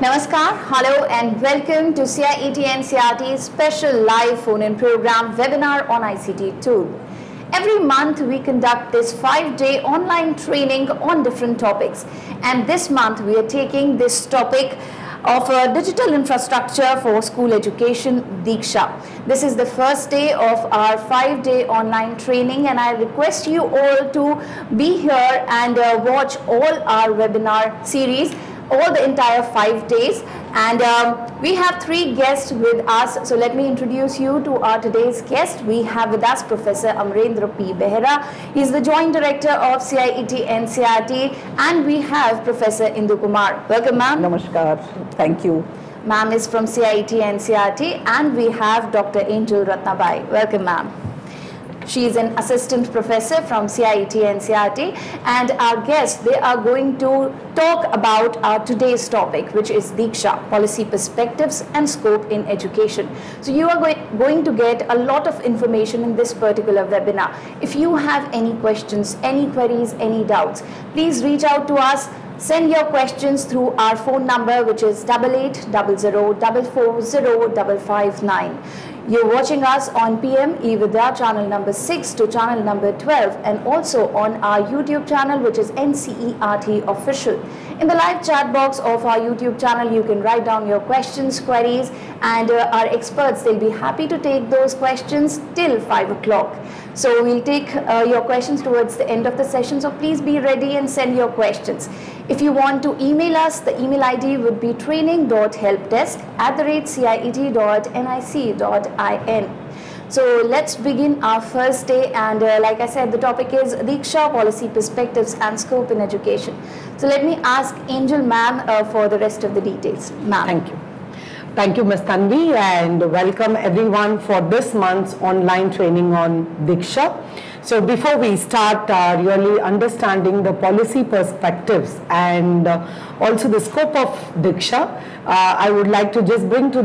Namaskar, hello and welcome to CIET NCERT's special live phone-in program webinar on ICT tool. Every month we conduct this 5-day online training on different topics, and this month we are taking this topic of digital infrastructure for school education, DIKSHA. This is the first day of our 5-day online training, and I request you all to be here and watch all our webinar series, all the entire 5 days. And we have 3 guests with us, so let me introduce you to our today's guest. We have with us Professor Amarendra P. Behera. He is the Joint Director of CIET NCERT, and we have Professor Indu Kumar. Welcome, ma'am. Namaskar. Thank you. Ma'am is from CIET NCERT, and we have Dr. Angel Ratnabai. Welcome, ma'am. She is an assistant professor from CIET NCERT, and our guests, they are going to talk about our today's topic, which is DIKSHA, Policy Perspectives and Scope in Education. So you are going to get a lot of information in this particular webinar. If you have any questions, any queries, any doubts, please reach out to us. Send your questions through our phone number, which is 8800440559. You're watching us on PME Vidya channel number 6 to channel number 12, and also on our YouTube channel, which is NCERT Official. In the live chat box of our YouTube channel, you can write down your questions, queries, and our experts, they'll be happy to take those questions till 5 o'clock. So we'll take your questions towards the end of the session, so please be ready and send your questions. If you want to email us, the email ID would be training.helpdesk@ciet.nic.in. So let's begin our first day, and like I said, the topic is DIKSHA, Policy Perspectives and Scope in Education. So let me ask Angel ma'am for the rest of the details. Ma'am. Thank you. Thank you, Ms. Tanvi, and welcome everyone for this month's online training on DIKSHA. So before we start really understanding the policy perspectives and also the scope of DIKSHA, I would like to just bring to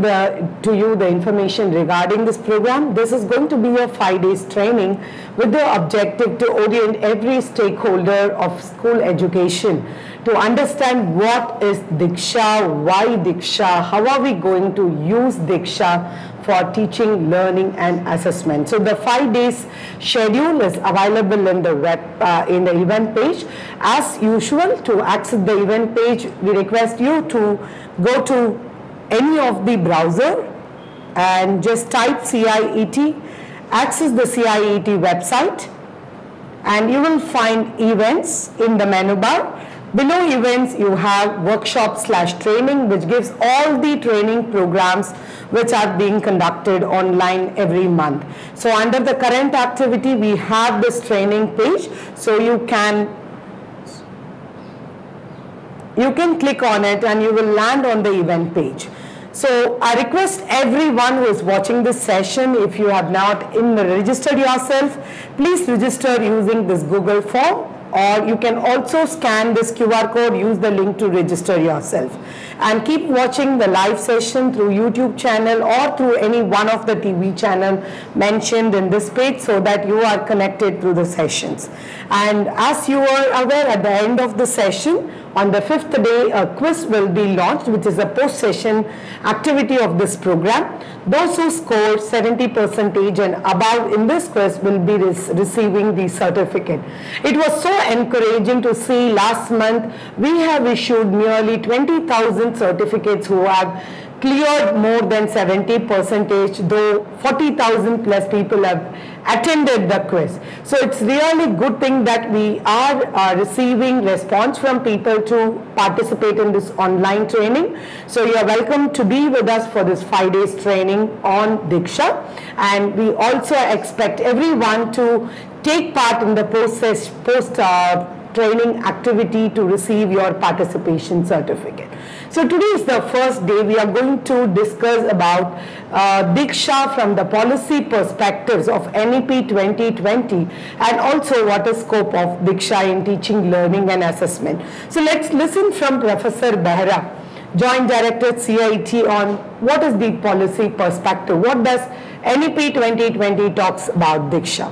you the information regarding this program. This is going to be a 5 days training with the objective to orient every stakeholder of school education to understand what is DIKSHA, why DIKSHA, how are we going to use DIKSHA for teaching, learning and assessment. So the 5 days schedule is available in the web, in the event page. As usual, to access the event page, we request you to go to any of the browser and just type CIET, access the CIET website, and you will find events in the menu bar. Below events, you have workshop/training, which gives all the training programs which are being conducted online every month. So under the current activity, we have this training page, so you can click on it and you will land on the event page. So I request everyone who is watching this session, if you have not registered yourself, please register using this Google form, or you can also scan this QR code, use the link to register yourself. And keep watching the live session through YouTube channel or through any one of the TV channel mentioned in this page, so that you are connected through the sessions. And as you are aware, at the end of the session, on the 5th day, a quiz will be launched, which is a post-session activity of this program. Those who score 70% and above in this quiz will be receiving the certificate. It was so encouraging to see last month we have issued nearly 20,000 certificates who have cleared more than 70%, though 40,000 plus people have attended the quiz. So it's really good thing that we are receiving response from people to participate in this online training. So you are welcome to be with us for this 5 days training on DIKSHA, and we also expect everyone to take part in the post training activity to receive your participation certificate. So today is the first day. We are going to discuss about DIKSHA from the policy perspectives of NEP 2020, and also what is scope of DIKSHA in teaching, learning and assessment. So let's listen from Professor Behera, Joint Director CIET, on what is the policy perspective. What does NEP 2020 talks about DIKSHA?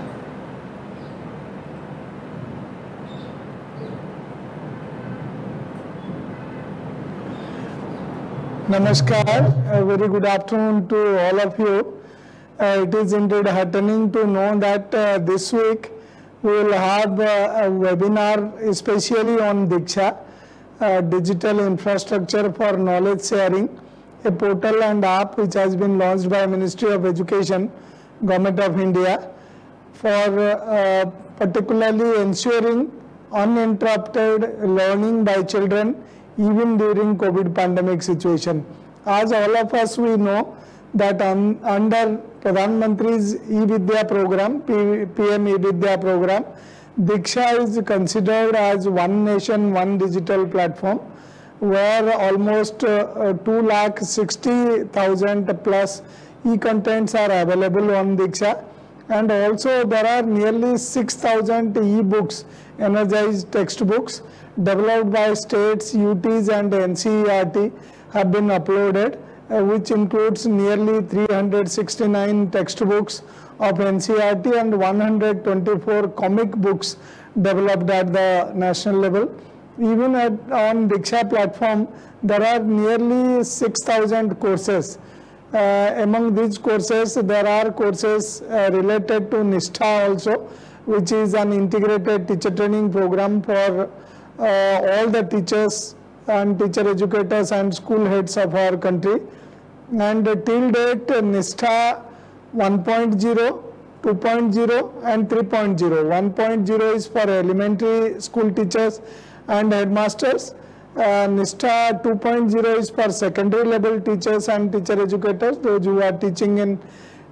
Namaskar, a very good afternoon to all of you. It is indeed heartening to know that this week we will have a webinar especially on DIKSHA, Digital Infrastructure for Knowledge Sharing, a portal and app which has been launched by Ministry of Education, Government of India, for particularly ensuring uninterrupted learning by children even during COVID pandemic situation. As all of us we know that under Pradhan Mantri's eVidya program, PME Vidya program, DIKSHA is considered as one nation, one digital platform, where almost 2,60,000 plus e-contents are available on DIKSHA, and also there are nearly 6,000 e-books, energized textbooks developed by states, UTs and NCERT have been uploaded, which includes nearly 369 textbooks of NCERT and 124 comic books developed at the national level. Even on DIKSHA platform, there are nearly 6,000 courses. Among these courses, there are courses related to NISTHA also, which is an integrated teacher training program for all the teachers and teacher educators and school heads of our country. And till date, NISTHA 1.0, 2.0 and 3.0. 1.0 is for elementary school teachers and headmasters. NISTHA 2.0 is for secondary level teachers and teacher educators, those who are teaching in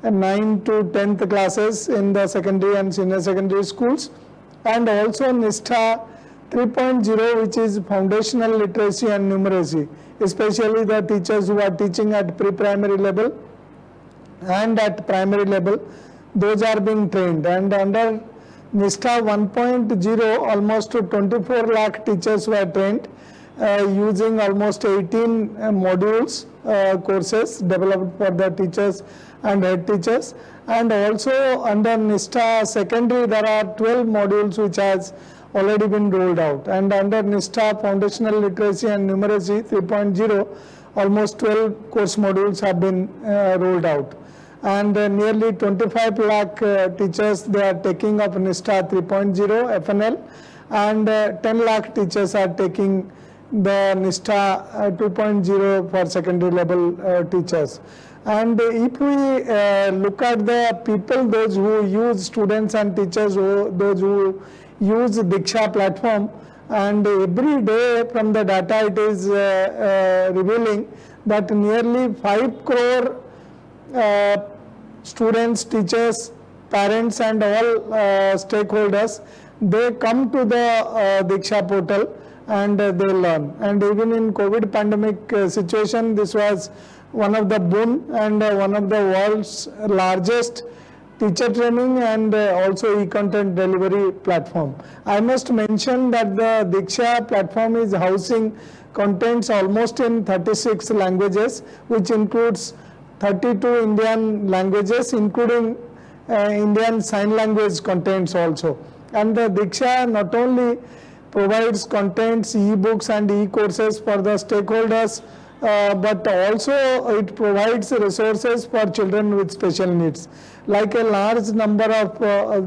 9 to 10th classes in the secondary and senior secondary schools. And also NISTHA 3.0, which is foundational literacy and numeracy, especially the teachers who are teaching at pre-primary level and at primary level, those are being trained. And under NISTHA 1.0, almost 24 lakh teachers were trained using almost 18 modules, courses developed for the teachers and head teachers. And also under NISTHA secondary, there are 12 modules which has already been rolled out. And under NISTHA foundational literacy and numeracy 3.0, almost 12 course modules have been rolled out. And nearly 25 lakh teachers, they are taking up NISTHA 3.0 FNL, and 10 lakh teachers are taking the NISTHA 2.0 for secondary level teachers. And if we look at the people, those who use, students and teachers, those who use DIKSHA platform, and every day from the data it is revealing that nearly 5 crore students, teachers, parents and all stakeholders, they come to the DIKSHA portal and they learn. And even in COVID pandemic situation, this was one of the boon and one of the world's largest teacher training and also e-content delivery platform. I must mention that the DIKSHA platform is housing contents almost in 36 languages, which includes 32 Indian languages, including Indian Sign Language contents also. And the DIKSHA not only provides contents, e-books and e-courses for the stakeholders, but also it provides resources for children with special needs, like a large number of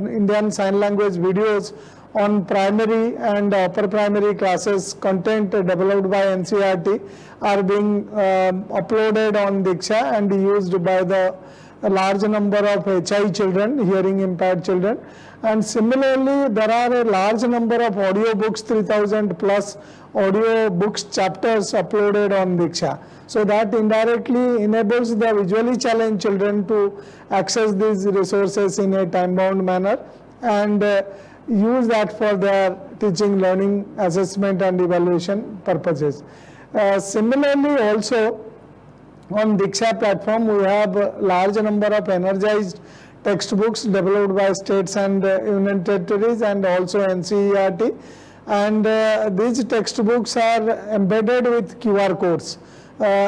Indian Sign Language videos on primary and upper primary classes, content developed by NCERT, are being uploaded on DIKSHA and used by the large number of HI children, hearing impaired children. And similarly, there are a large number of audio books, 3,000 plus audio books chapters uploaded on DIKSHA. So that indirectly enables the visually challenged children to access these resources in a time-bound manner and use that for their teaching, learning, assessment and evaluation purposes. Similarly also, on DIKSHA platform, we have a large number of energized textbooks developed by states and union territories and also NCERT. And these textbooks are embedded with QR codes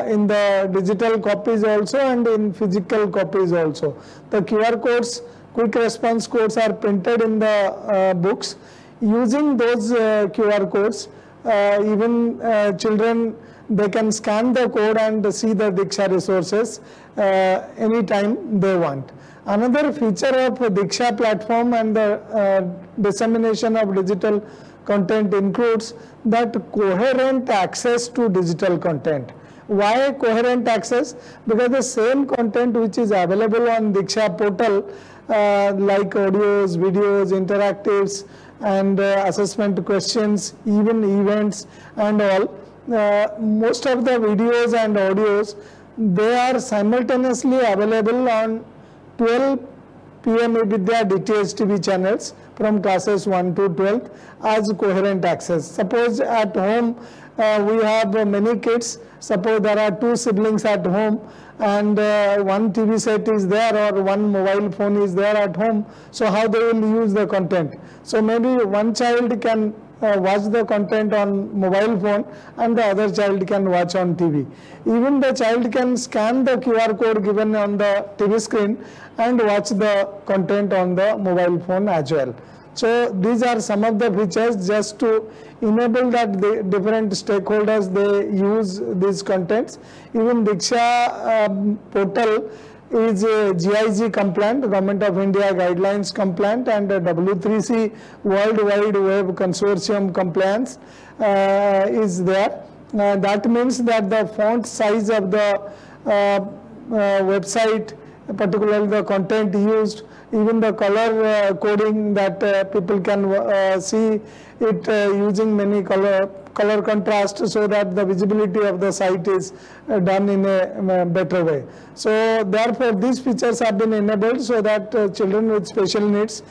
in the digital copies also and in physical copies also. The QR codes, quick response codes, are printed in the books. Using those QR codes, even children they can scan the code and see the DIKSHA resources anytime they want. Another feature of DIKSHA platform and the dissemination of digital content includes that coherent access to digital content. Why coherent access? Because the same content which is available on DIKSHA portal like audios, videos, interactives and assessment questions, even events and all, most of the videos and audios, they are simultaneously available on 12 PME Vidya DTH TV channels from classes 1 to 12th as coherent access. Suppose at home we have many kids, suppose there are 2 siblings at home and one TV set is there or one mobile phone is there at home, so how they will use the content? So maybe one child can watch the content on mobile phone and the other child can watch on TV. Even the child can scan the QR code given on the TV screen and watch the content on the mobile phone as well. So these are some of the features just to enable that the different stakeholders, they use these contents. Even DIKSHA portal is GIG compliant, Government of India guidelines compliant, and W3C World Wide Web Consortium compliance is there. That means that the font size of the website, particularly the content used, even the color coding that people can see it using many color contrast so that the visibility of the site is done in a better way. So therefore these features have been enabled so that children with special needs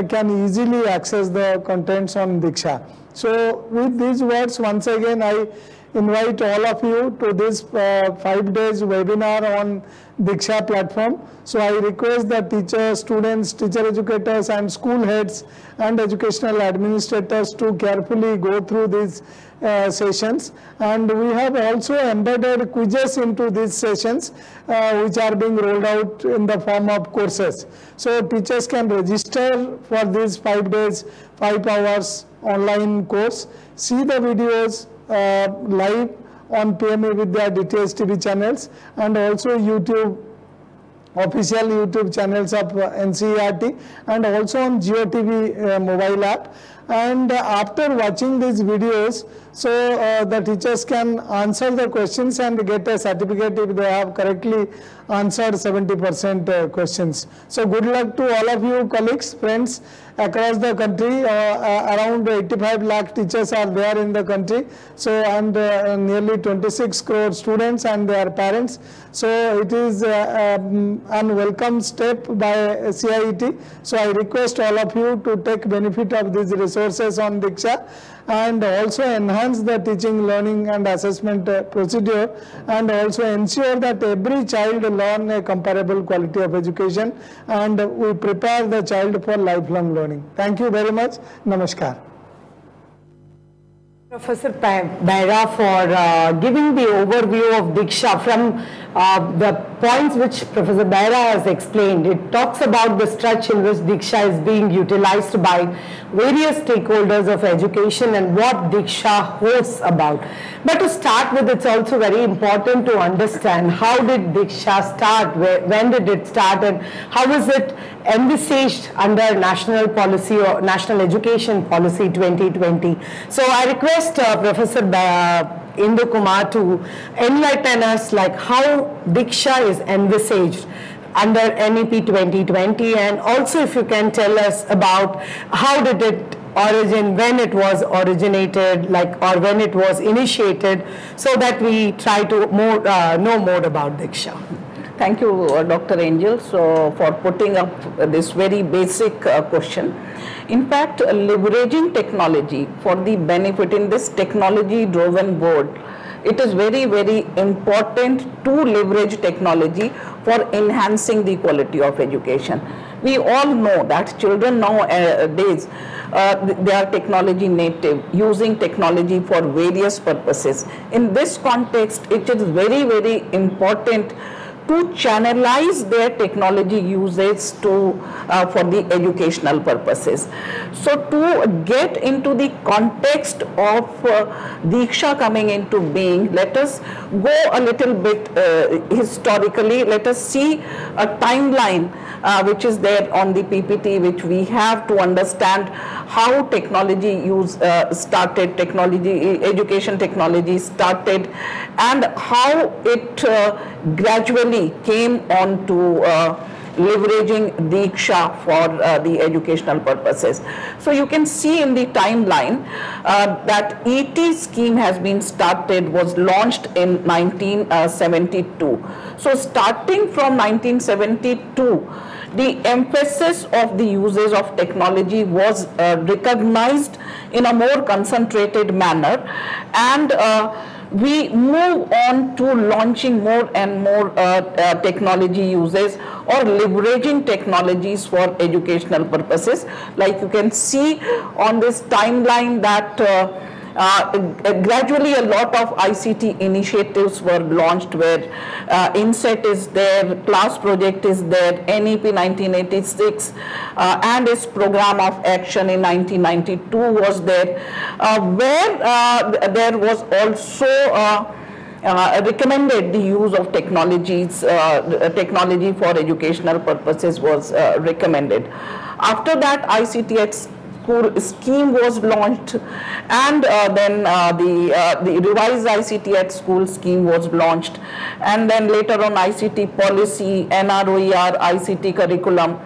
can easily access the contents on DIKSHA. So with these words, once again I invite all of you to this 5 days webinar on DIKSHA platform. So I request the teachers, students, teacher educators and school heads and educational administrators to carefully go through these sessions, and we have also embedded quizzes into these sessions which are being rolled out in the form of courses. So teachers can register for these 5 days, 5 hours online course, see the videos live on PME Vidya DTH TV channels and also YouTube, official YouTube channels of NCERT, and also on GeoTV mobile app. And after watching these videos, so the teachers can answer the questions and get a certificate if they have correctly answered 70% questions. So good luck to all of you colleagues, friends across the country. Around 85 lakh teachers are there in the country. So and nearly 26 crore students and their parents. So it is an welcome step by CIET. So I request all of you to take benefit of these resources on DIKSHA and also enhance the teaching, learning and assessment procedure, and also ensure that every child learn a comparable quality of education and we prepare the child for lifelong learning. Thank you very much. Namaskar. Professor Behra for giving the overview of DIKSHA from the points which Professor Behra has explained. It talks about the stretch in which DIKSHA is being utilized by various stakeholders of education and what DIKSHA hosts about. But to start with, it's also very important to understand how did DIKSHA start, when did it start, and how is it envisaged under National Policy or National Education Policy 2020. So I request Professor Indu Kumar to enlighten us like how DIKSHA is envisaged under NEP 2020, and also if you can tell us about how did it origin, when it was originated, like, or when it was initiated, so that we try to know more about DIKSHA. Thank you, Dr. Angel, for putting up this very basic question. In fact, leveraging technology for the benefit in this technology-driven world, it is very, very important to leverage technology for enhancing the quality of education. We all know that children nowadays, they are technology native, using technology for various purposes. In this context, it is very, very important to channelize their technology usage to for the educational purposes. So to get into the context of DIKSHA coming into being, let us go a little bit historically. Let us see a timeline which is there on the PPT, which we have to understand how technology use started, education technology started, and how it gradually came on to leveraging DIKSHA for the educational purposes. So you can see in the timeline that ET scheme has been started, was launched in 1972. So starting from 1972, the emphasis of the usage of technology was recognized in a more concentrated manner, and we move on to launching more and more technology uses or leveraging technologies for educational purposes. Like you can see on this timeline that gradually a lot of ICT initiatives were launched, where INSET is there, class project is there, NEP 1986 and its program of action in 1992 was there, where there was also recommended the use of technologies, technology for educational purposes was recommended. After that, ICT at School scheme was launched, and then the revised ICT at School scheme was launched, and then later on ICT policy, NROER, ICT curriculum.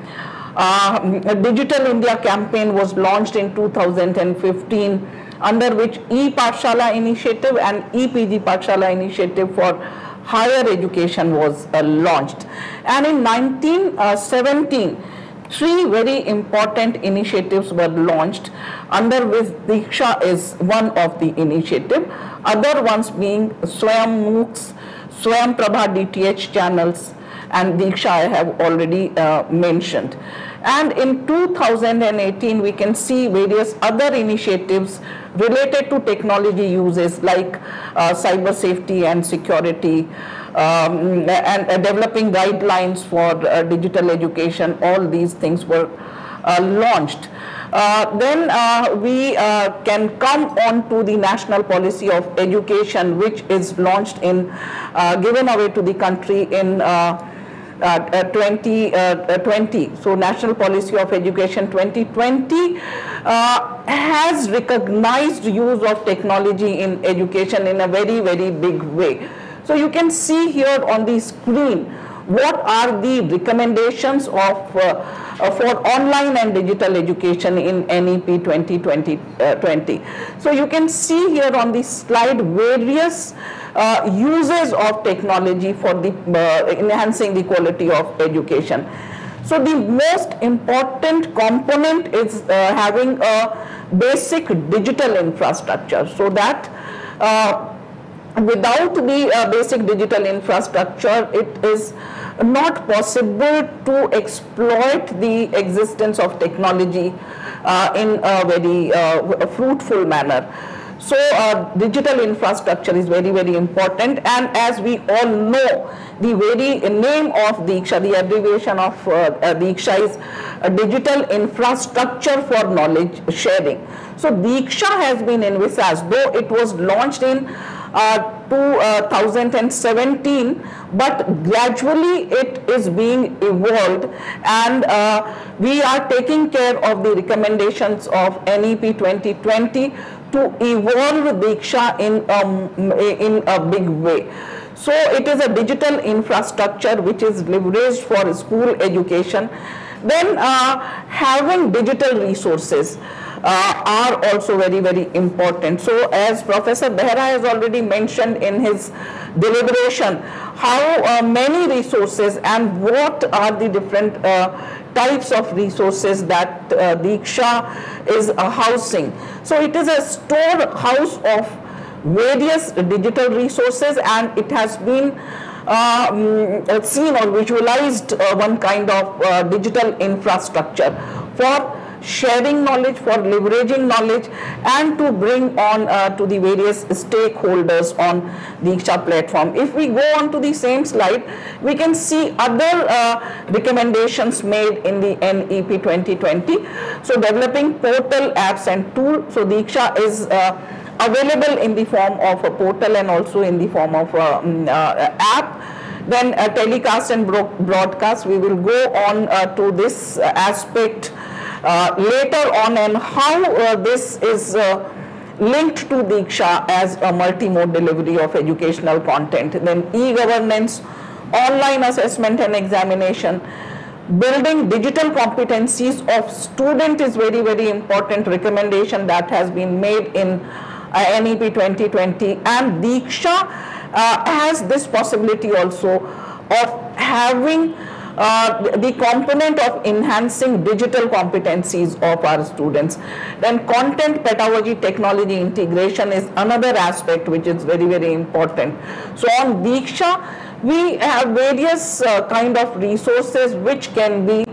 Digital India campaign was launched in 2015, under which e-Pathshala initiative and e-PG Pathshala initiative for higher education was launched. And in 1917, three very important initiatives were launched, under which DIKSHA is one of the initiative, other ones being Swayam MOOCs, Swayam Prabha DTH channels, and DIKSHA I have already mentioned. And in 2018, we can see various other initiatives related to technology uses, like cyber safety and security, and developing guidelines for digital education. All these things were launched. Then we can come on to the National Policy of Education, which is launched in, given away to the country in 2020. So National Policy of Education 2020 has recognized use of technology in education in a very, very big way. So you can see here on the screen what are the recommendations of for online and digital education in NEP 2020. So you can see here on the slide various uses of technology for the enhancing the quality of education. So the most important component is having a basic digital infrastructure, so that without the basic digital infrastructure, it is not possible to exploit the existence of technology in a very fruitful manner. So digital infrastructure is very, very important, and as we all know, the very name of DIKSHA, the abbreviation of DIKSHA is Digital Infrastructure for Knowledge Sharing. So DIKSHA has been envisaged, though it was launched in 2017, but gradually it is being evolved, and we are taking care of the recommendations of NEP 2020 to evolve DIKSHA in a big way. So it is a digital infrastructure which is leveraged for school education. Then having digital resources are also very, very important. So as Professor Behra has already mentioned in his deliberation, how many resources and what are the different types of resources that DIKSHA is housing. So it is a storehouse of various digital resources, and it has been seen or visualized one kind of digital infrastructure for sharing knowledge, for leveraging knowledge, and to bring on to the various stakeholders on DIKSHA platform. If we go on to the same slide, we can see other recommendations made in the NEP 2020. So developing portal, apps and tool. So DIKSHA is available in the form of a portal and also in the form of app. Then telecast and broadcast, we will go on to this aspect later on, and how this is linked to DIKSHA as a multi-mode delivery of educational content. Then e-governance, online assessment and examination, building digital competencies of student is very, very important recommendation that has been made in NEP 2020, and DIKSHA has this possibility also of having the component of enhancing digital competencies of our students. Then content, pedagogy, technology integration is another aspect which is very, very important. So on DIKSHA, we have various kind of resources which can be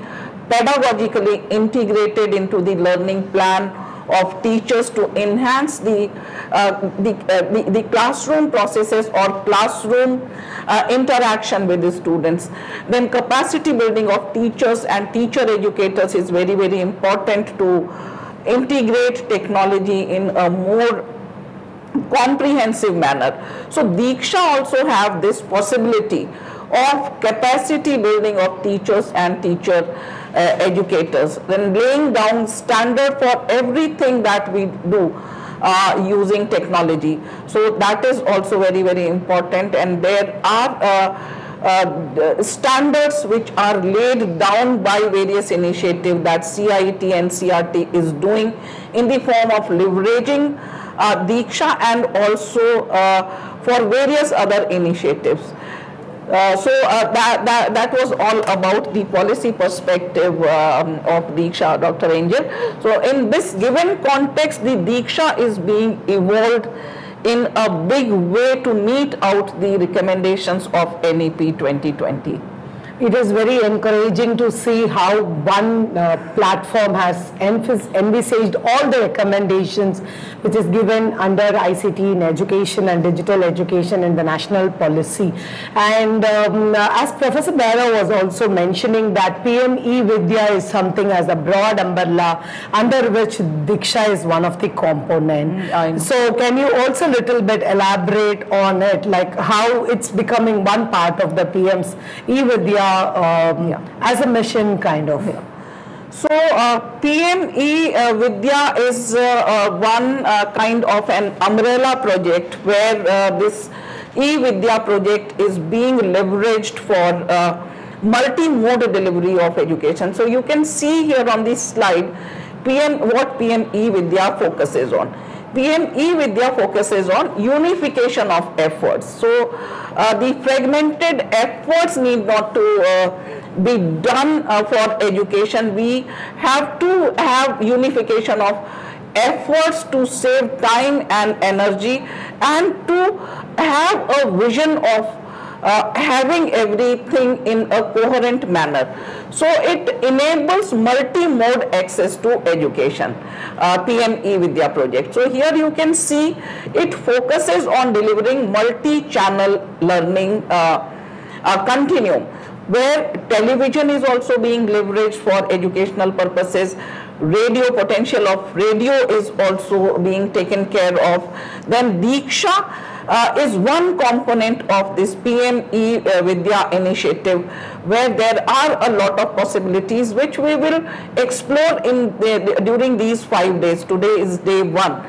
pedagogically integrated into the learning plan of teachers to enhance the classroom processes or classroom interaction with the students. Then capacity building of teachers and teacher educators is very, very important to integrate technology in a more comprehensive manner. So DIKSHA also have this possibility of capacity building of teachers and teacher educators, then laying down standard for everything that we do using technology. So that is also very, very important, and there are standards which are laid down by various initiatives that CIET and CRT is doing in the form of leveraging DIKSHA and also for various other initiatives. That was all about the policy perspective of DIKSHA, Dr. Angel. So in this given context, the DIKSHA is being evolved in a big way to meet out the recommendations of NEP 2020. It is very encouraging to see how one platform has envisaged all the recommendations which is given under ICT in education and digital education in the national policy. And as Professor Bhairav was also mentioning, that PME Vidya is something as a broad umbrella under which DIKSHA is one of the components. So can you also little bit elaborate on it, like how it's becoming one part of the PM's eVidya as a mission kind of? So PME Vidya is one kind of an umbrella project where this eVidya project is being leveraged for multi-mode delivery of education. So you can see here on this slide what PME Vidya focuses on. PME Vidya focuses on unification of efforts. So the fragmented efforts need not to be done for education. We have to have unification of efforts to save time and energy, and to have a vision of having everything in a coherent manner. So it enables multi-mode access to education, PME Vidya project. So here you can see it focuses on delivering multi-channel learning continuum, where television is also being leveraged for educational purposes. Radio, potential of radio is also being taken care of. Then DIKSHA is one component of this PME Vidya initiative, where there are a lot of possibilities which we will explore during these 5 days. Today is day 1.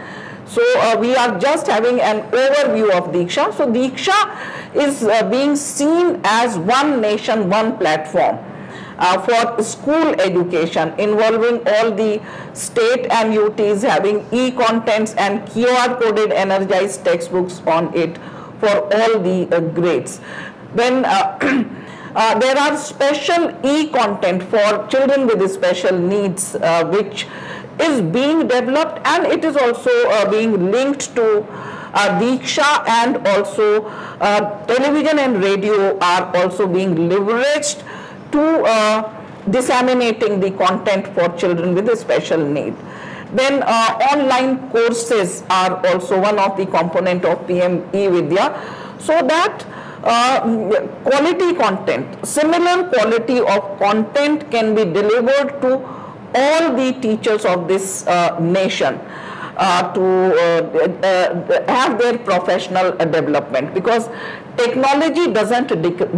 So we are just having an overview of DIKSHA. So DIKSHA is being seen as one nation, one platform for school education, involving all the state and UTs, having e-contents and QR coded energized textbooks on it for all the grades. Then there are special e-content for children with special needs, which is being developed, and it is also being linked to DIKSHA, and also television and radio are also being leveraged to disseminating the content for children with a special need. Then online courses are also one of the component of PME Vidya, so that quality content, similar quality of content can be delivered to all the teachers of this nation to have their professional development, because technology doesn't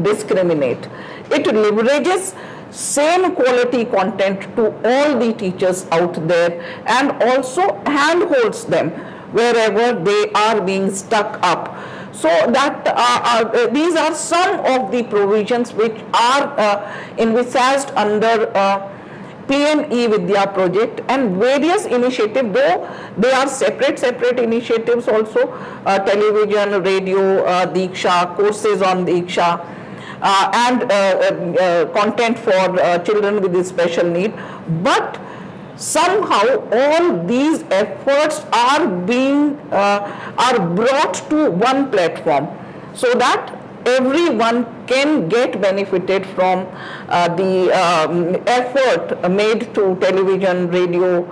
discriminate. It leverages same quality content to all the teachers out there, and also handholds them wherever they are being stuck up. So that these are some of the provisions which are envisaged under PME Vidya project, and various initiatives, though they are separate initiatives also, television, radio, DIKSHA, courses on DIKSHA, and content for children with special need. But somehow all these efforts are being are brought to one platform, so that everyone can get benefited from the effort made to television, radio,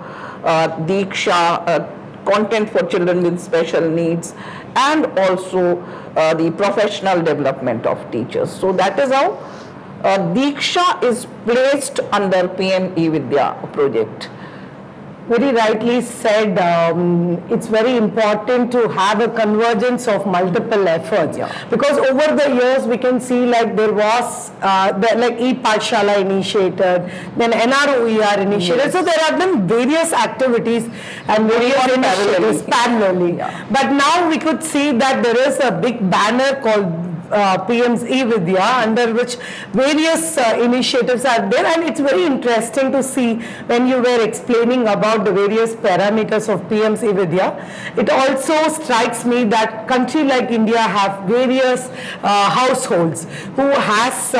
DIKSHA, content for children with special needs, and also the professional development of teachers. So that is how DIKSHA is placed under PME Vidya project. Very rightly said, it's very important to have a convergence of multiple efforts, because over the years we can see like there was like e-Pathshala initiated, then NROER initiated, so there have been various activities and various initiatives parallelly. But now we could see that there is a big banner called PME Vidya, under which various initiatives are there, and it's very interesting to see when you were explaining about the various parameters of PME Vidya. It also strikes me that country like India have various households who has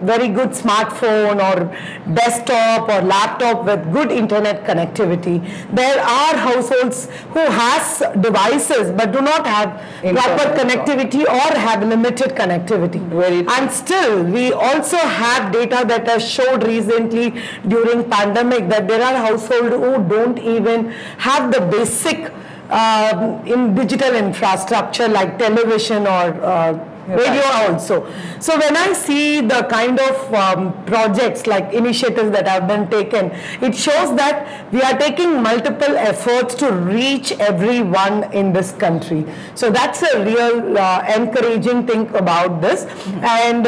very good smartphone or desktop or laptop with good internet connectivity. There are households who has devices but do not have proper connectivity or have limited connectivity. And still we also have data that has showed recently during pandemic that there are households who don't even have the basic in digital infrastructure like television or radio also. So when I see the kind of projects like initiatives that have been taken, it shows that we are taking multiple efforts to reach everyone in this country. So that's a real encouraging thing about this. And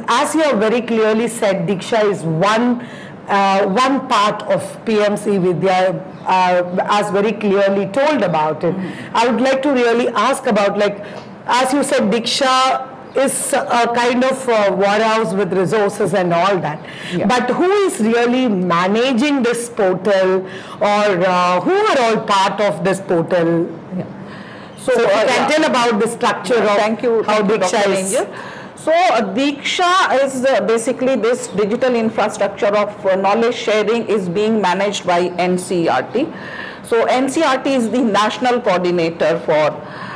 as you have very clearly said, DIKSHA is one part of PME Vidya, as very clearly told about it. I would like to really ask about, like, as you said, DIKSHA is a kind of warehouse with resources and all that. But who is really managing this portal, or who are all part of this portal? So you can tell about the structure of how DIKSHA is. So DIKSHA is basically this digital infrastructure of knowledge sharing is being managed by NCERT. So NCERT is the national coordinator for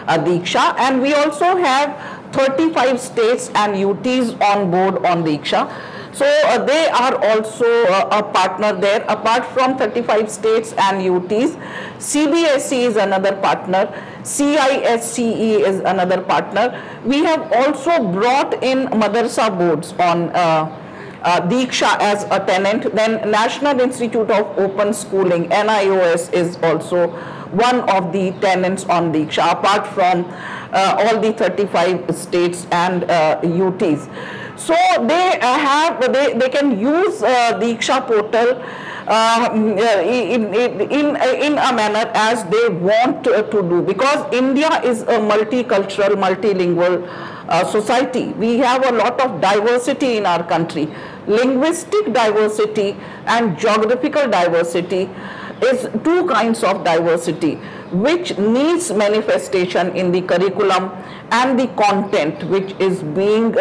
DIKSHA, and we also have 35 states and UTs on board on DIKSHA. So they are also a partner there. Apart from 35 states and UTs, CBSE is another partner, CISCE is another partner. We have also brought in Madrasa boards on DIKSHA as a tenant. Then National Institute of Open Schooling, NIOS, is also one of the tenants on DIKSHA, apart from all the 35 states and UTs. So they can use DIKSHA portal in a manner as they want to do, because India is a multicultural, multilingual society. We have a lot of diversity in our country. Linguistic diversity and geographical diversity is two kinds of diversity which needs manifestation in the curriculum and the content which is being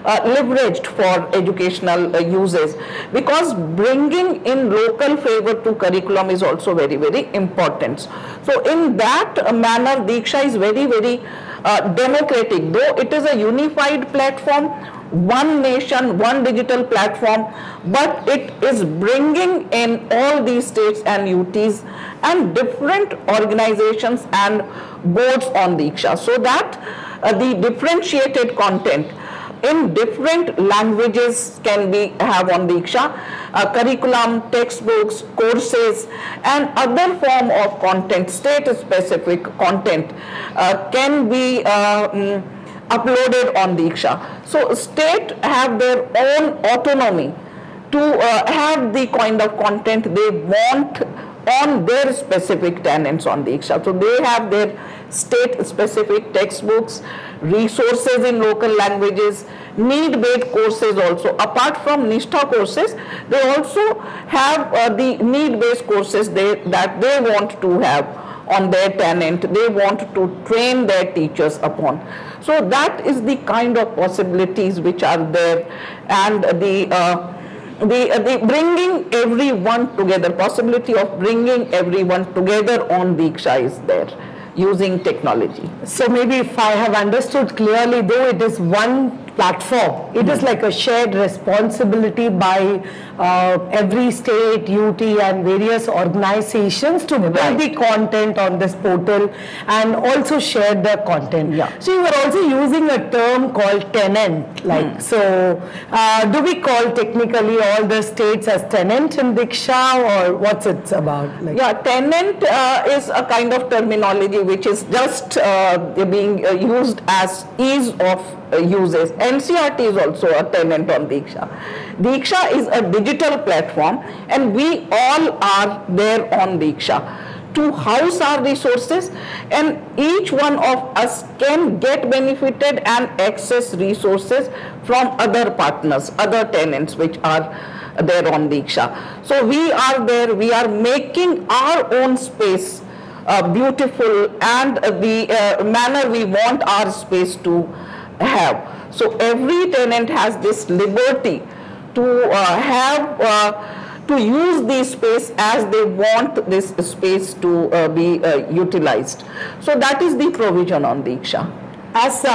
leveraged for educational uses, because bringing in local flavor to curriculum is also very, very important. So in that manner, DIKSHA is very, very democratic. Though it is a unified platform, one nation, one digital platform, but it is bringing in all these states and UTs and different organizations and boards on DIKSHA, so that the differentiated content in different languages can be have on DIKSHA, curriculum, textbooks, courses, and other form of content, state-specific content can be uploaded on DIKSHA. So state have their own autonomy to have the kind of content they want on their specific tenants on DIKSHA. So they have their state-specific textbooks, resources in local languages, need-based courses also. Apart from Nishtha courses, they also have the need-based courses that they want to have on their tenant, they want to train their teachers upon. So that is the kind of possibilities which are there, and the bringing everyone together, possibility of bringing everyone together on DIKSHA is there using technology. So maybe if I have understood clearly, though it is one platform, it is like a shared responsibility by every state, UT and various organizations to build the content on this portal and also share the content. Yeah. So you are also using a term called tenant, like so do we call technically all the states as tenant in DIKSHA, or what's it about? Like? Yeah, tenant is a kind of terminology which is just being used as ease of uses. NCRT is also a tenant on DIKSHA. DIKSHA is a digital platform and we all are there on DIKSHA to house our resources, and each one of us can get benefited and access resources from other partners, other tenants which are there on DIKSHA. So we are there, we are making our own space beautiful and the manner we want our space to have. So every tenant has this liberty to use the space as they want this space to be utilized. So that is the provision on DIKSHA. As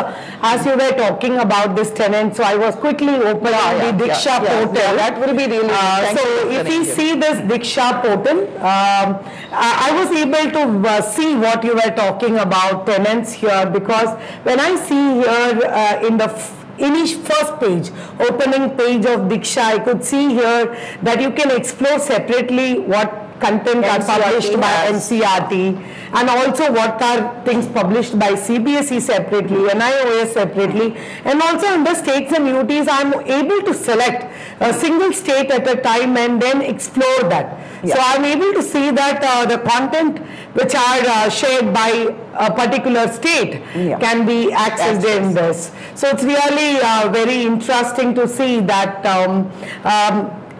you were talking about this tenant, so I was quickly opening the DIKSHA portal. Yeah, that will be really so if we see this DIKSHA portal, I was able to see what you were talking about tenants here, because when I see here in the first page, opening page of DIKSHA, I could see here that you can explore separately what content are published by NCRT, and also what are things published by CBSE separately, NIOS separately, and also in the states and UTs I am able to select a single state at a time and then explore that. Yeah. So I am able to see that the content which are shared by a particular state can be accessed in this. So it's really very interesting to see that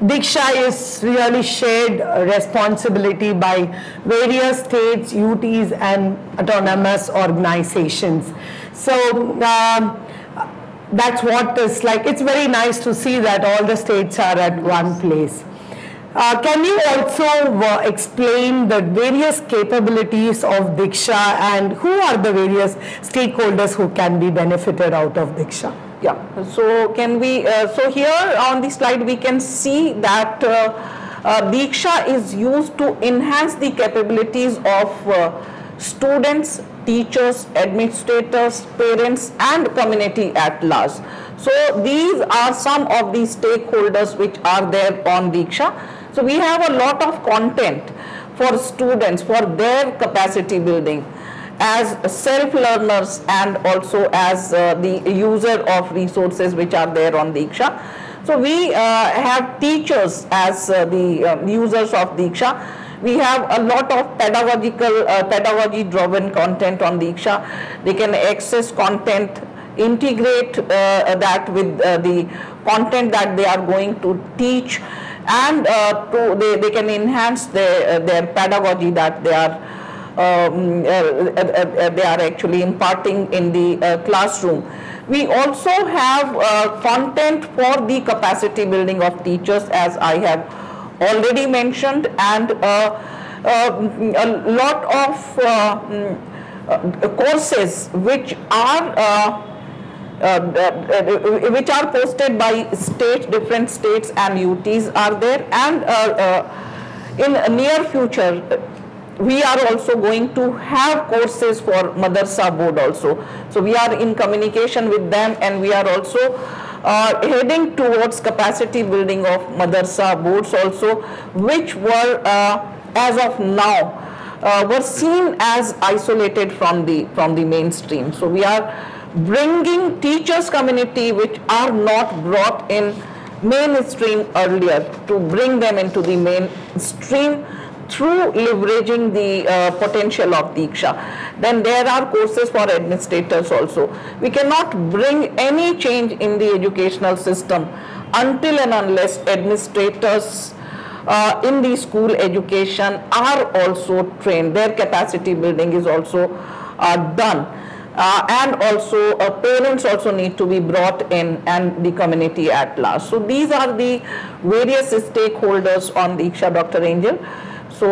DIKSHA is really shared responsibility by various states, UTs and autonomous organizations. So that's what is like. It's very nice to see that all the states are at one place. Can you also explain the various capabilities of DIKSHA and who are the various stakeholders who can be benefited out of DIKSHA? Yeah, so can we, so here on the slide we can see that DIKSHA is used to enhance the capabilities of students, teachers, administrators, parents and community at large. So these are some of the stakeholders which are there on DIKSHA. So we have a lot of content for students, for their capacity building as self-learners and also as the user of resources which are there on DIKSHA. So we have teachers as the users of DIKSHA. We have a lot of pedagogy-driven content on DIKSHA. They can access content, integrate that with the content that they are going to teach, and they can enhance their pedagogy that they are actually imparting in the classroom. We also have content for the capacity building of teachers, as I have already mentioned, and a lot of courses which are which are posted by states, different states and UTs are there, and in near future we are also going to have courses for Madrasa board also. So we are in communication with them, and we are also heading towards capacity building of Madrasa boards also, which were as of now were seen as isolated from the mainstream. So we are bringing teachers community which are not brought in mainstream earlier, to bring them into the mainstream through leveraging the potential of DIKSHA. Then there are courses for administrators also. We cannot bring any change in the educational system until and unless administrators in the school education are also trained. Their capacity building is also done. And also parents also need to be brought in, and the community at large. So these are the various stakeholders on DIKSHA, Dr. Angel. So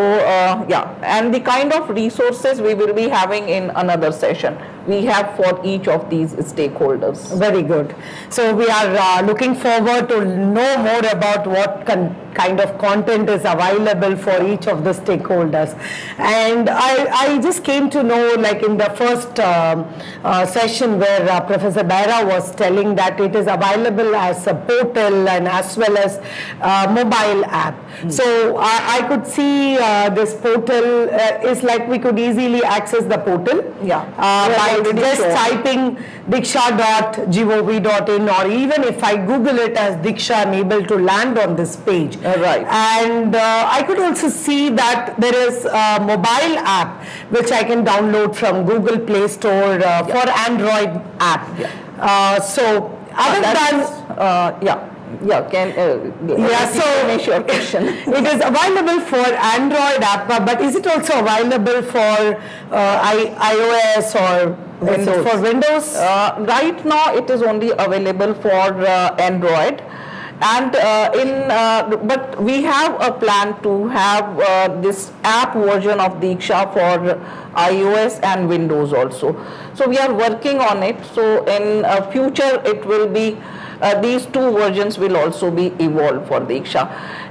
yeah, and the kind of resources we will be having in another session we have for each of these stakeholders. Very good. So we are looking forward to know more about what kind of content is available for each of the stakeholders. And I just came to know, like in the first session where Professor Baira was telling that it is available as a portal and as well as mobile app. So I could see this portal is like we could easily access the portal. Yeah. By just typing diksha.gov.in, or even if I Google it as DIKSHA, I'm able to land on this page. Right. And I could also see that there is a mobile app which I can download from Google Play Store for Android app. Yeah. So other than so finish your question. It is available for Android app, but is it also available for iOS or Windows? For Windows? Right now it is only available for Android, and but we have a plan to have this app version of DIKSHA for iOS and Windows also. So we are working on it. So in future it will be these two versions will also be evolved for DIKSHA.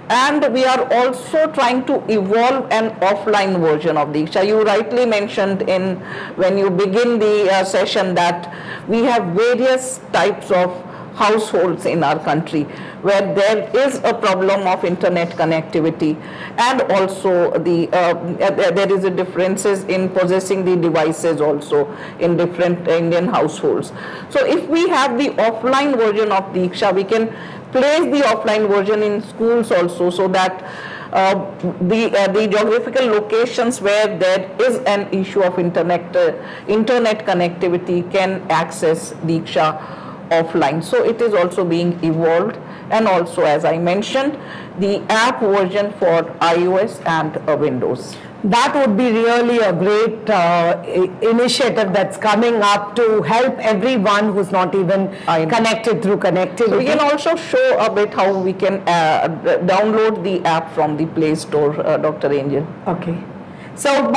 And we are also trying to evolve an offline version of DIKSHA. You rightly mentioned in when you begin the session that we have various types of households in our country where there is a problem of internet connectivity, and also the there is a differences in possessing the devices also in different Indian households. So if we have the offline version of DIKSHA, we can place the offline version in schools also, so that the geographical locations where there is an issue of internet connectivity can access DIKSHA offline. So it is also being evolved, and also, as I mentioned, the app version for iOS and Windows. That would be really a great initiative that's coming up to help everyone who's not even connected through connectivity. So we can also show a bit how we can download the app from the Play Store, Dr. Angel. Okay. So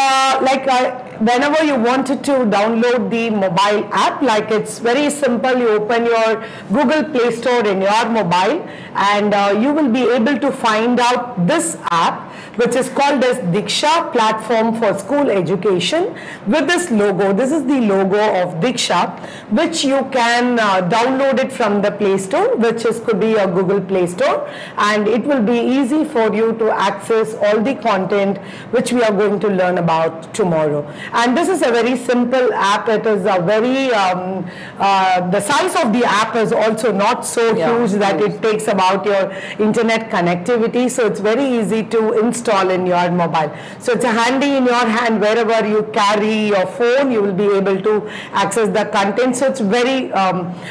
whenever you wanted to download the mobile app, like it's very simple, you open your Google Play Store in your mobile, and you will be able to find out this app, which is called as DIKSHA Platform for School Education, with this logo. This is the logo of DIKSHA, which you can download it from the Play Store, which could be a Google Play Store, and it will be easy for you to access all the content which we are going to learn about tomorrow. And this is a very simple app. It is a very the size of the app is also not so huge that it takes about your internet connectivity, so it's very easy to install in your mobile. So it's handy in your hand. Wherever you carry your phone, you will be able to access the content. So it's very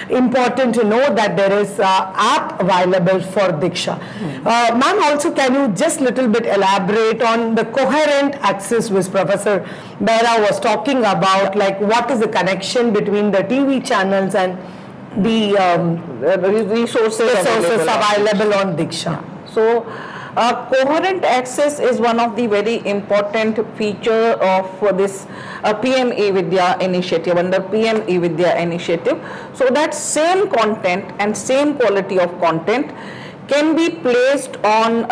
important to know that there is an app available for DIKSHA. Ma'am, also can you just little bit elaborate on the Coherent Access which Professor Baira was talking about, like what is the connection between the TV channels and the resources available on DIKSHA? So Coherent access is one of the very important feature of this PME Vidya initiative, under PME Vidya initiative. So that same content and same quality of content can be placed on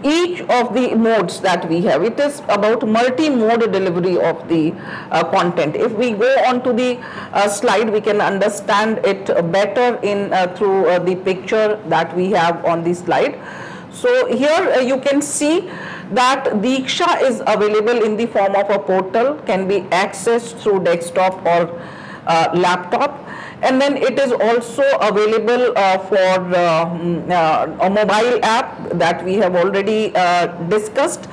each of the modes that we have. It is about multi-mode delivery of the content. If we go on to the slide, we can understand it better in through the picture that we have on the slide. So here you can see that DIKSHA is available in the form of a portal, can be accessed through desktop or laptop, and then it is also available for a mobile app that we have already discussed.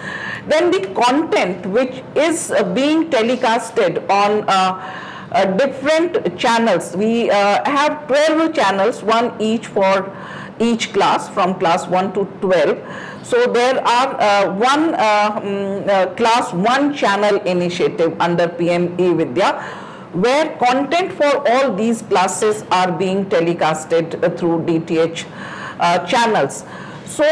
Then the content which is being telecasted on different channels, we have 12 channels, one each for each class from class 1 to 12. So there are class 1 channel initiative under PME Vidya, where content for all these classes are being telecasted through DTH channels. So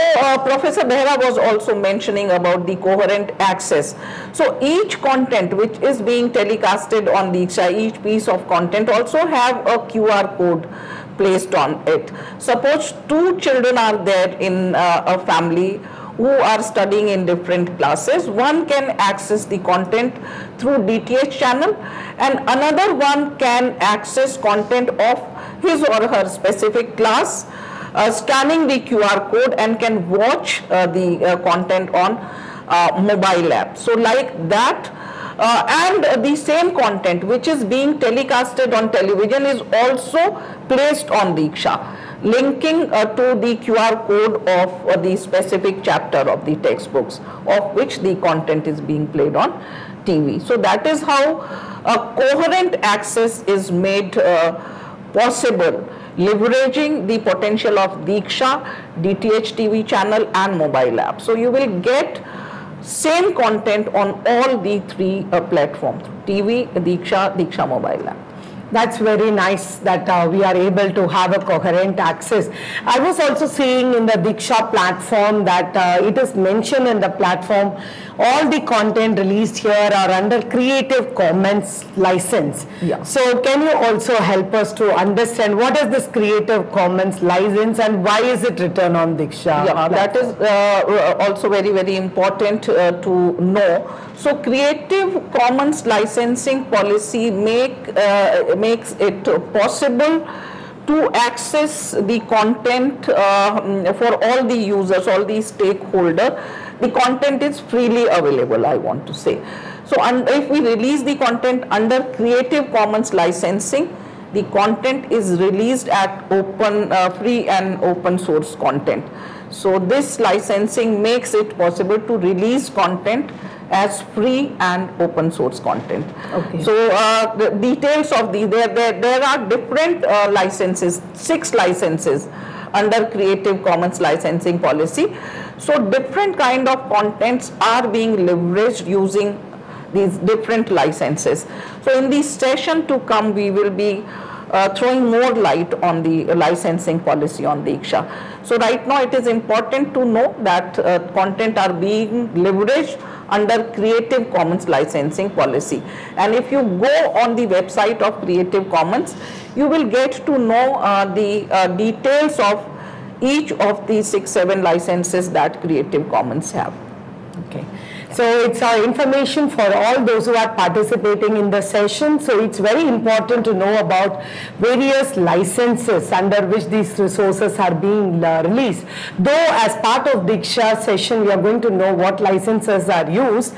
Professor Behra was also mentioning about the coherent access. So each content which is being telecasted on DIKSHA, each piece of content also have a QR code placed on it. Suppose 2 children are there in a family who are studying in different classes. One can access the content through DTH channel and another one can access content of his or her specific class, scanning the QR code, and can watch the content on mobile app. So like that, and the same content which is being telecasted on television is also placed on DIKSHA, linking to the QR code of the specific chapter of the textbooks of which the content is being played on TV. So that is how coherent access is made possible, leveraging the potential of DIKSHA, DTH TV channel and mobile app. So you will get same content on all the 3 platforms: TV, DIKSHA mobile app. That's very nice that we are able to have a coherent access. I was also seeing in the DIKSHA platform that it is mentioned in the platform all the content released here are under Creative Commons license. Yeah. So can you also help us to understand what is this Creative Commons license and why is it written on DIKSHA? Yeah, that is also very, very important to know. So Creative Commons licensing policy makes it possible to access the content for all the users, all the stakeholders. The content is freely available, I want to say. So if we release the content under Creative Commons licensing, the content is released at free and open source content. So this licensing makes it possible to release content as free and open source content. Okay. So the details of there are different licenses, 6 licenses under Creative Commons licensing policy. So different kind of contents are being leveraged using these different licenses. So in the session to come, we will be throwing more light on the licensing policy on DIKSHA. So right now it is important to know that content are being leveraged under Creative Commons licensing policy. And if you go on the website of Creative Commons, you will get to know the details of each of the 6-7 licenses that Creative Commons have. Okay. So it's information for all those who are participating in the session. So it's very important to know about various licenses under which these resources are being released. Though as part of DIKSHA session, we are going to know what licenses are used.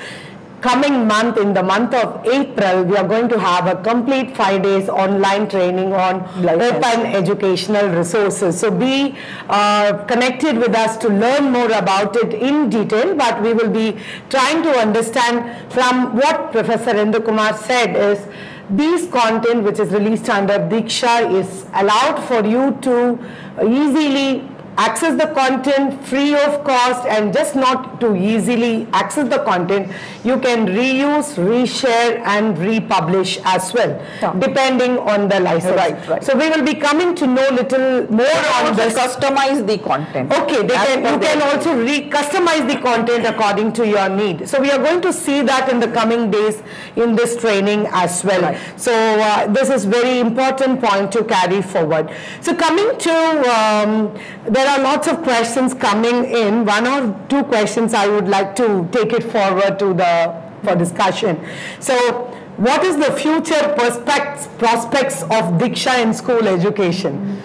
Coming month, in the month of April, we are going to have a complete 5 days online training on open educational resources. So be connected with us to learn more about it in detail, but we will be trying to understand from what Professor Indu Kumar said is these content which is released under DIKSHA is allowed for you to easily access the content free of cost, and just not to easily access the content, you can reuse, reshare and republish as well, depending on the license. Right. So we will be coming to know little more on this. Customize the content. Okay, you can also customize the content according to your need. So we are going to see that in the coming days in this training as well. Right. So this is very important point to carry forward. So coming to, there are lots of questions coming in. One or two questions I would like to take it forward to for discussion. So what is the future prospects of DIKSHA in school education?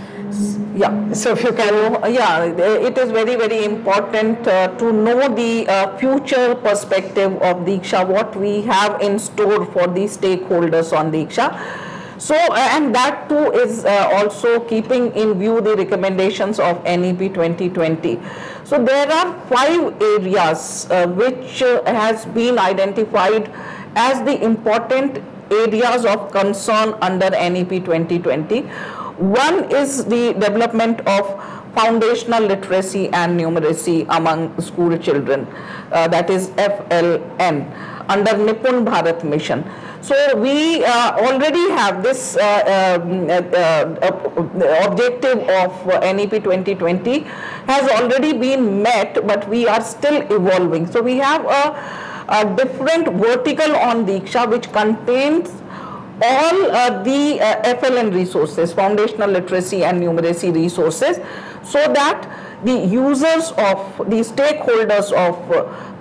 Yeah, so if you can. Yeah, it is very, very important to know the future perspective of DIKSHA, what we have in store for the stakeholders on DIKSHA. So, and that too is also keeping in view the recommendations of NEP 2020. So there are 5 areas which has been identified as the important areas of concern under NEP 2020. One is the development of foundational literacy and numeracy among school children, that is FLN, under Nipun Bharat Mission. So we already have this objective of NEP 2020 has already been met, but we are still evolving. So we have a different vertical on DIKSHA which contains all the FLN resources, foundational literacy and numeracy resources, so that the users of, the stakeholders of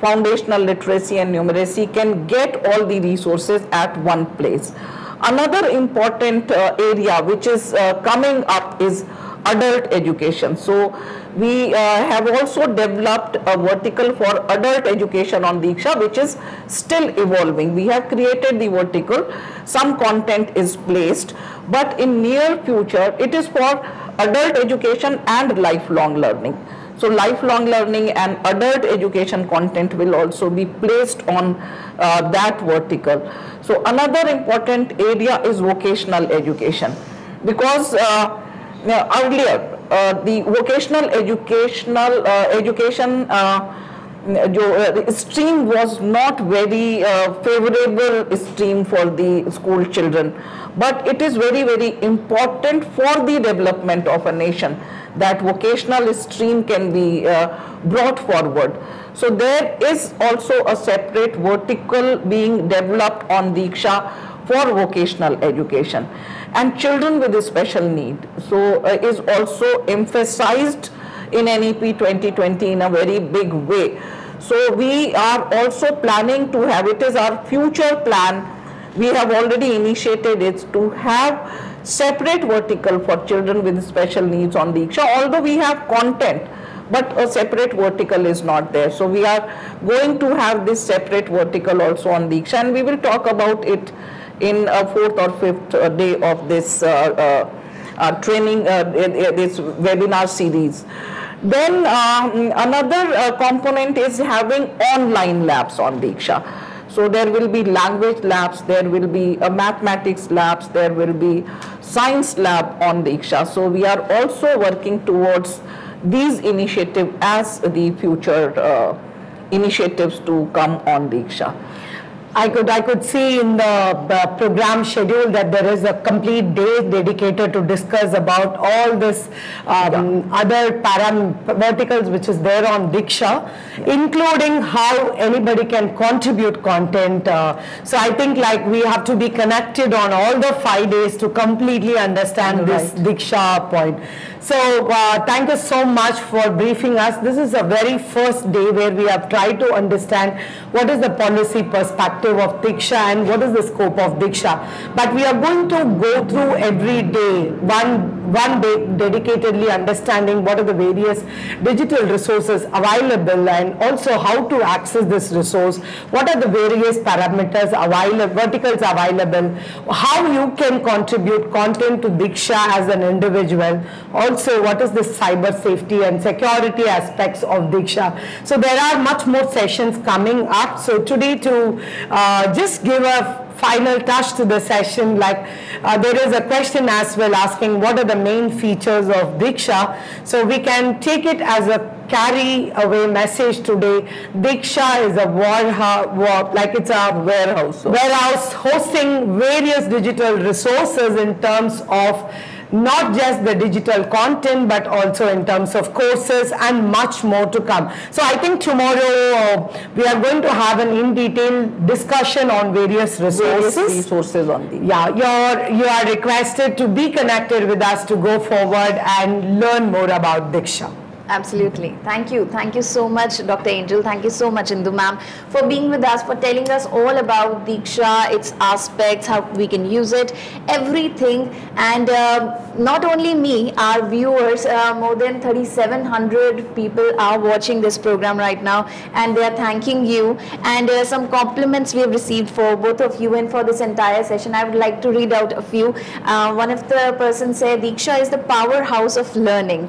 foundational literacy and numeracy can get all the resources at one place. Another important area which is coming up is adult education. So we have also developed a vertical for adult education on DIKSHA, which is still evolving. We have created the vertical, some content is placed, but in near future it is for adult education and lifelong learning. So lifelong learning and adult education content will also be placed on that vertical. So another important area is vocational education, because earlier the vocational education stream was not very favorable stream for the school children, but it is very, very important for the development of a nation that vocational stream can be brought forward. So there is also a separate vertical being developed on DIKSHA for vocational education. And children with special need, so is also emphasized in NEP 2020 in a very big way. So we are also planning to have, it is our future plan, we have already initiated it, to have separate vertical for children with special needs on DIKSHA, although we have content, but a separate vertical is not there. So we are going to have this separate vertical also on DIKSHA, and we will talk about it in a 4th or 5th day of this training, this webinar series. Then another component is having online labs on DIKSHA. So there will be language labs, there will be mathematics labs, there will be science lab on DIKSHA. So we are also working towards these initiatives as the future initiatives to come on DIKSHA. I could see in the program schedule that there is a complete day dedicated to discuss about all this other verticals which is there on DIKSHA, including how anybody can contribute content. So I think like we have to be connected on all the 5 days to completely understand this DIKSHA point. So thank you so much for briefing us. This is the very first day where we have tried to understand what is the policy perspective of DIKSHA and what is the scope of DIKSHA. But we are going to go through every day, one day dedicatedly understanding what are the various digital resources available and also how to access this resource, what are the various parameters available, verticals available, how you can contribute content to DIKSHA as an individual. Also, what is the cyber safety and security aspects of DIKSHA. So there are much more sessions coming up. So today to just give a final touch to the session. Like there is a question as well asking what are the main features of DIKSHA. So we can take it as a carry away message today. DIKSHA is a it's a warehouse hosting various digital resources in terms of not just the digital content but also in terms of courses and much more to come. So I think tomorrow we are going to have an in-detail discussion on various resources. Yeah, you are requested to be connected with us to go forward and learn more about DIKSHA. Absolutely. Thank you. Thank you so much, Dr. Angel. Thank you so much, Indu ma'am, for being with us, for telling us all about DIKSHA, its aspects, how we can use it, everything. And not only me, our viewers, more than 3,700 people are watching this program right now, and they are thanking you. And some compliments we have received for both of you and for this entire session. I would like to read out a few. One of the persons said, DIKSHA is the powerhouse of learning.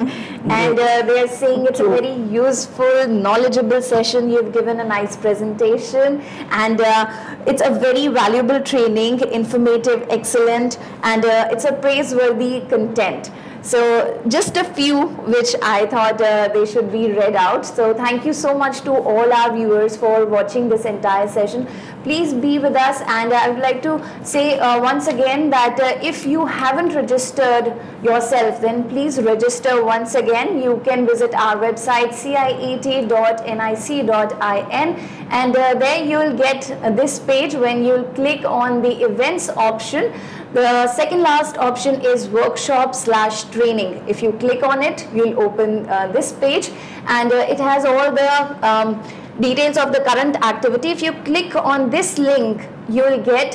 And they are saying it's a very useful, knowledgeable session. You've given a nice presentation, and it's a very valuable training, informative, excellent, and it's a praiseworthy content. So just a few which I thought they should be read out. So thank you so much to all our viewers for watching this entire session. Please be with us, and I would like to say once again that if you haven't registered yourself, then please register once again. You can visit our website ciet.nic.in, and there you'll get this page. When you'll click on the events option, the second last option is workshop/training. If you click on it, you'll open this page, and it has all the details of the current activity. If you click on this link, you'll get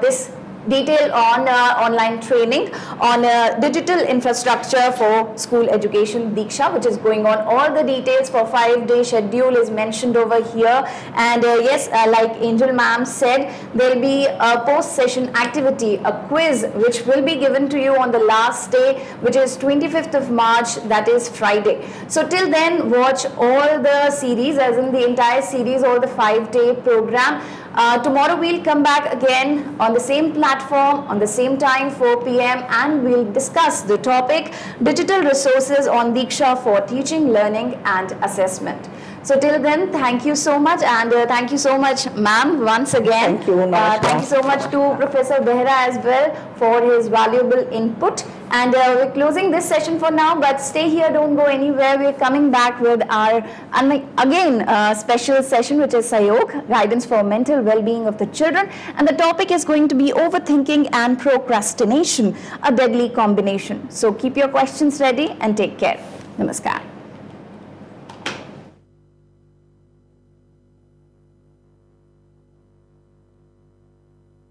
this detail on online training on digital infrastructure for school education, DIKSHA, which is going on. All the details for 5-day schedule is mentioned over here. And yes, like Angel ma'am said, there will be a post-session activity, a quiz, which will be given to you on the last day, which is 25th of March, that is Friday. So till then, watch all the series, as in the entire series, all the 5-day program. Tomorrow we'll come back again on the same platform, on the same time, 4 p.m. and we'll discuss the topic, digital resources on DIKSHA for teaching, learning and assessment. So till then, thank you so much, and thank you so much, ma'am, once again. Thank you. Thank you so much to Professor Behra as well for his valuable input. And we're closing this session for now, but stay here, don't go anywhere. We're coming back with our, again, special session, which is Sahayog, Guidance for Mental Well-Being of the Children. And the topic is going to be overthinking and procrastination, a deadly combination. So keep your questions ready and take care. Namaskar.